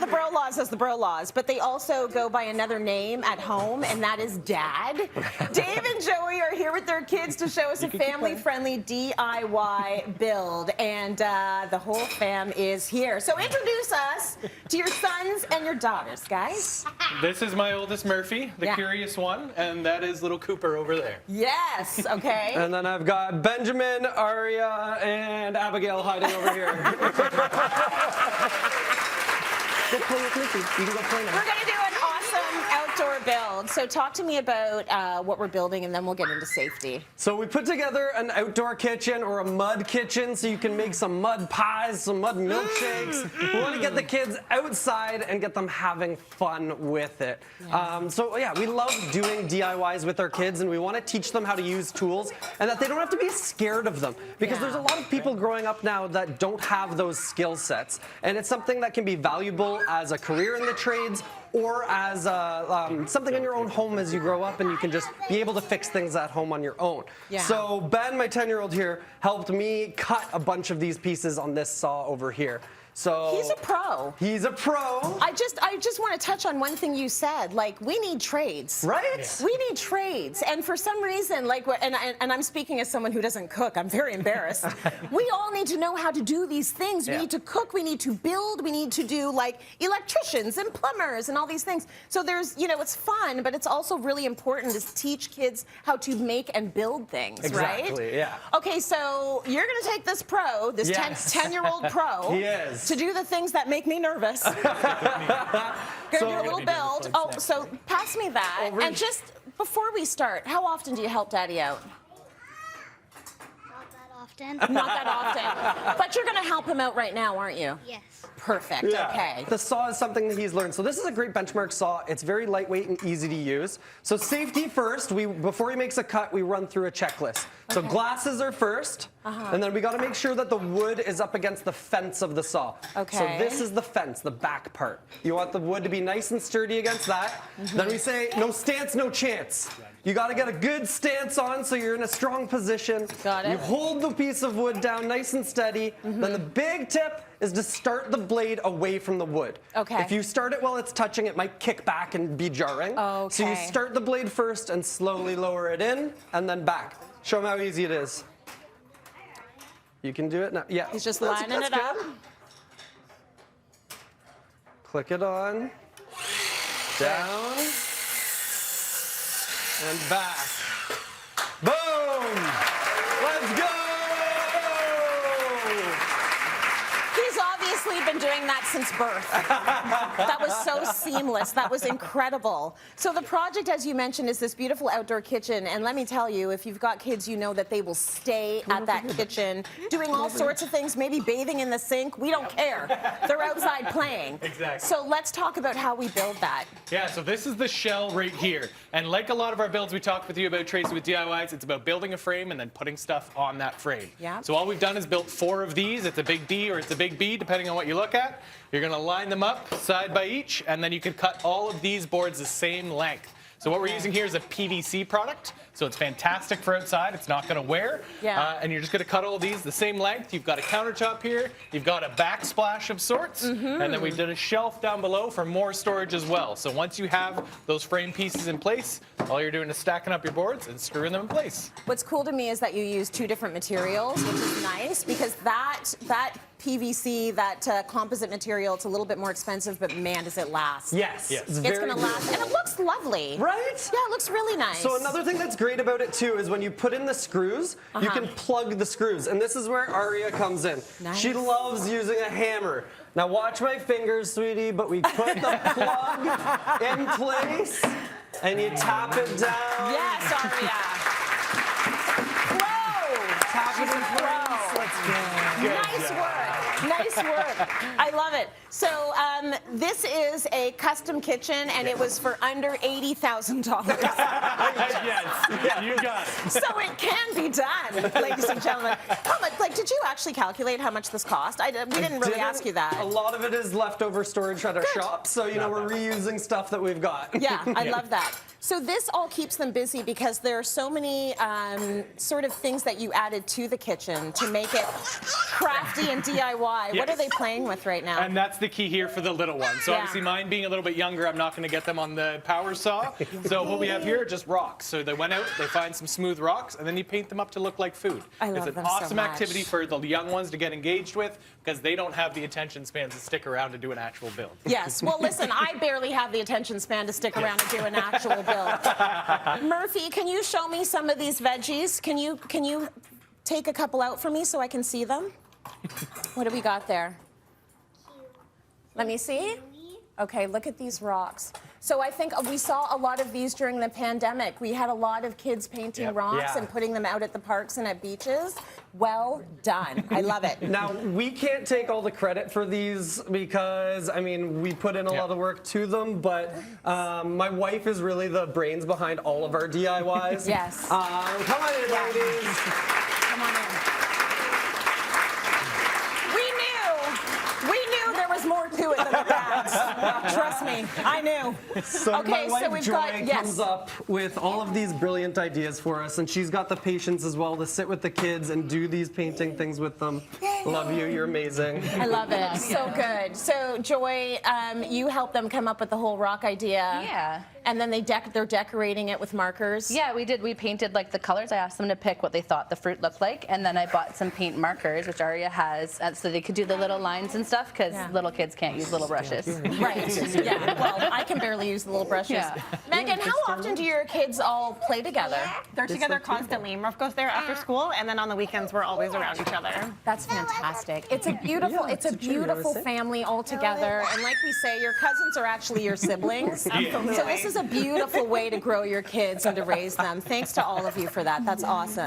the BroLaws as the BroLaws, but they also go by another name at home, and that is Dad. Dave and Joey are here with their kids to show us a family-friendly DIY build, and the whole fam is here. So introduce us to your sons and your daughters, guys. This is my oldest Murphy, the curious one, and that is little Cooper over there. Yes, okay. And then I've got Benjamin, Aria, and Abigail hiding over here. Go play with Mickey. You can go play now. We're going to do an awesome outdoor build. So talk to me about what we're building, and then we'll get into safety. So we put together an outdoor kitchen or a mud kitchen so you can make some mud pies, some mud milkshakes. We want to get the kids outside and get them having fun with it. So yeah, we love doing DIYs with our kids, and we want to teach them how to use tools and that they don't have to be scared of them, because there's a lot of people growing up now that don't have those skill sets, and it's something that can be valuable as a career in the trades or as something in your own home as you grow up, and you can just be able to fix things at home on your own. So Ben, my 10-year-old here, helped me cut a bunch of these pieces on this saw over here. So he's a pro. He's a pro. I just want to touch on one thing you said. Like, we need trades, right? Yeah. We need trades, and for some reason, like, and I'm speaking as someone who doesn't cook. I'm very embarrassed. We all need to know how to do these things. We need to cook. We need to build. We need to do like electricians and plumbers and all these things. So there's, you know, it's fun, but it's also really important to teach kids how to make and build things, right? Exactly. Yeah. Okay, so you're gonna take this pro, this 10-year-old pro. He is. To do the things that make me nervous. Gonna do a little build. Oh, so pass me that. And just before we start, how often do you help Daddy out? Not that often. Not that often. But you're gonna help him out right now, aren't you? Yes. Perfect, okay. The saw is something that he's learned. So this is a great benchmark saw. It's very lightweight and easy to use. So safety first, before he makes a cut, we run through a checklist. So glasses are first, and then we gotta make sure that the wood is up against the fence of the saw. Okay. So this is the fence, the back part. You want the wood to be nice and sturdy against that. Then we say, no stance, no chance. You gotta get a good stance on so you're in a strong position. Got it. You hold the piece of wood down nice and steady. Then the big tip is to start the blade away from the wood. Okay. If you start it while it's touching, it might kick back and be jarring. Okay. So you start the blade first and slowly lower it in and then back. Show them how easy it is. You can do it now. Yeah. He's just lining it up. Click it on. Down. And back. Boom! Let's go! He's obviously been doing that since birth. That was so seamless. That was incredible. So the project, as you mentioned, is this beautiful outdoor kitchen. And let me tell you, if you've got kids, you know that they will stay at that kitchen doing all sorts of things, maybe bathing in the sink. We don't care. They're outside playing. Exactly. So let's talk about how we build that. Yeah, so this is the shell right here. And like a lot of our builds we talked with you about, Tracy, with DIYs, it's about building a frame and then putting stuff on that frame. Yeah. So all we've done is built 4 of these. It's a big D or it's a big B, depending on what you look at. You're gonna line them up side by each, and then you can cut all of these boards the same length. So what we're using here is a PVC product. So it's fantastic for outside. It's not going to wear. Yeah. And you're just going to cut all these the same length. You've got a countertop here. You've got a backsplash of sorts. And then we did a shelf down below for more storage as well. So once you have those frame pieces in place, all you're doing is stacking up your boards and screwing them in place. What's cool to me is that you use 2 different materials, which is nice, because that PVC, that composite material, it's a little bit more expensive, but man, does it last. Yes. It's going to last. And it looks lovely. Right? Yeah, it looks really nice. So another thing that's great about it too is when you put in the screws, you can plug the screws. And this is where Aria comes in. Nice. She loves using a hammer. Now watch my fingers, sweetie, but we put the plug in place and you tap it down. Yes, Aria. Pro. Tap it in place. Let's go. Nice work. Nice work. I love it. So this is a custom kitchen, and it was for under $80,000. Yes, you got it. So it can be done, ladies and gentlemen. How much? Like, did you actually calculate how much this cost? We didn't really ask you that. A lot of it is leftover storage at our shop, so you know we're reusing stuff that we've got. Yeah, I love that. So this all keeps them busy because there are so many sort of things that you added to the kitchen to make it crafty and DIY. why. What are Yes. they playing with right now? And that's the key here for the little ones. So Yeah. obviously mine being a little bit younger, I'm not going to get them on the power saw. So what we have here are just rocks. So they went out, they find some smooth rocks, and then you paint them up to look like food. I love it's them an so awesome much. activity for the young ones to get engaged with because they don't have the attention span to stick around to do an actual build. Yes. Well, listen, I barely have the attention span to stick around and do an actual build. Murphy, can you show me some of these veggies? Can you take a couple out for me so I can see them? What do we got there? Let me see. Okay, look at these rocks. So I think we saw a lot of these during the pandemic. We had a lot of kids painting Yep. rocks Yeah. and putting them out at the parks and at beaches. Well done. I love it. Now, we can't take all the credit for these because, I mean, we put in a lot of work to them, but my wife is really the brains behind all of our DIYs. Yes. Come on in, ladies. Come on in. We knew there was more to it than the facts. Trust me, I knew. So Okay, my wife so we've Joy got- yes. comes up with all of these brilliant ideas for us, and she's got the patience as well to sit with the kids and do these painting things with them. Love you, you're amazing. I love it. So good. So Joy, you helped them come up with the whole rock idea. Yeah. And then they're decorating it with markers. Yeah, we did. We painted like the colors. I asked them to pick what they thought the fruit looked like, and then I bought some paint markers, which Aria has, so they could do the little lines and stuff, because Yeah. little kids can't use little brushes. Right. Yeah. Well, I can barely use the little brushes. Yeah. Megan, how often do your kids all play together? They're together constantly. Murph goes there after school, and then on the weekends we're always around each other. That's fantastic. It's a beautiful, Yeah, it's a it's a true beautiful Rosie. family all together. And like we say, your cousins are actually your siblings. So this is a beautiful way to grow your kids and to raise them. Thanks to all of you for that. That's awesome.